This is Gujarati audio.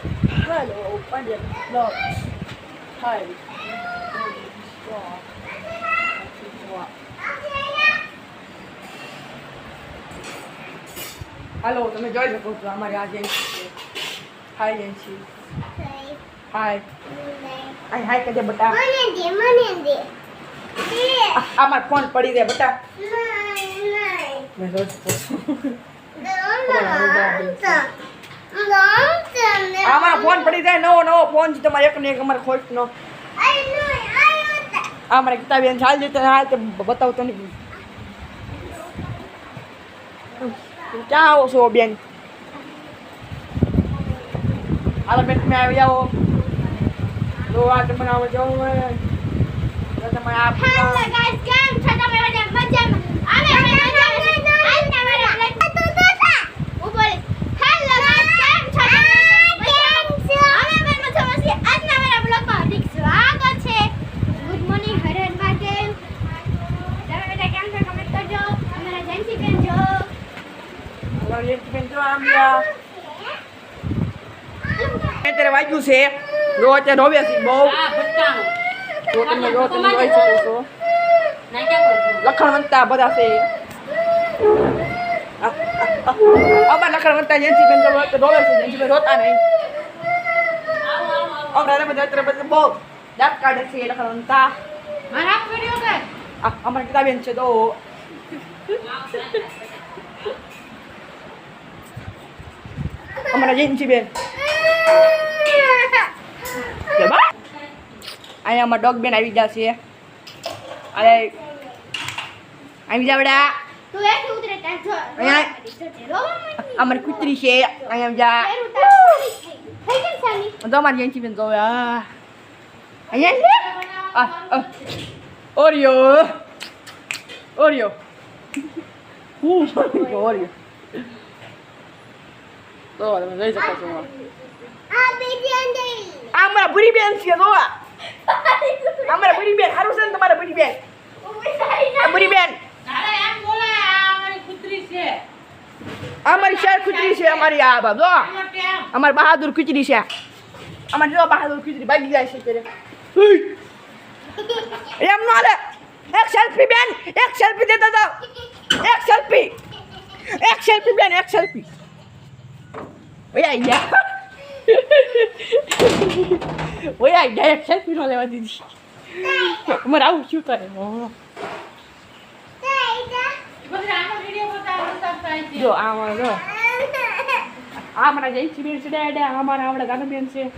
Hello, Pandya. No. Hi. હાલો તમે જોઈ શકો છો અમારે આ જેન્સી છે હાય જેન્સી હાય હાય હાય કદે બટા આ મારો ફોન પડી દે બટા મેં રોજ અમારો ફોન પડી જાય નવો ફોન છે તમારે એક ને એક અમારે ખોટ નો અમારે કિતાબેન ચાલ જતે હાલ તે બતાવ તને ક્યાં આવો છો બેન હાલો બેન તમે આવી આવો તો આ તમને આવો જવું હોય તો તમે આ હેલો ગાઈસ કેમ છો તમે બધા મજામાં અમે મજામાં આજના મારા બ્લોગ તો હું બોલી હેલો ગાઈસ કેમ છો અમે પણ મજામાં છીએ આજના મારા બ્લોગમાં હાર્દિક સ્વાગત છે ગુડ મોર્નિંગ હરેન માટે તમે બધા કેમ છો કમેન્ટ કરજો અમારા જેન્સી બેન જો અમારી એક બેન જો આમ યા અત્યારે વાગ્યું છે રો અત્યારે રોવે છે બહુ તો તમે જોઈ શકો છો લખણ વંતા બધા છે અમાર લખણ વંતા જેન્સી બેન રોવે છે જેન્સી બેન રોતા નહીં અમારે બધા અત્યારે બધા બહુ દાંત કાઢે છે લખણ વંતા મારા વિડિયો કે અમારી કિતાબેન છે તો અમારા જેન્સી બેન અહીંયા અમારા ડોગ બેન આવી ગયા છે અરે આવી જા બેટા તું એક ઉતરે તા જો અમારી કૂતરી છે અહીંયા જા થઈ કેમ સાની તો અમારી જેન્સી બેન જોવે અહીંયા ઓરિયો ઓરિયો તો તમે જોઈ શકો છો આ બેબી અંદરી આ અમારા બુરી બેન છે જોવા અમારા બુરી બેન હારું છે ને તમારા બુરી બેન આ બુરી બેન અમારી શેર ખુચરી છે અમારી આ બાબો અમારી બહાદુર ખુચરી છે અમારી જો બહાદુર ખુચરી ભાગી જાય છે ત્યારે એમ નો હાલે એક સેલ્ફી બેન એક સેલ્ફી દેતા જાઓ એક સેલ્ફી બેન એક સેલ્ફી ઓય આયા એક સેલ્ફી નો લેવા દીધી મારે આવું શું કરે જો આ મારા જઈ બેન છે અમારા આવડા ગાના બેન છે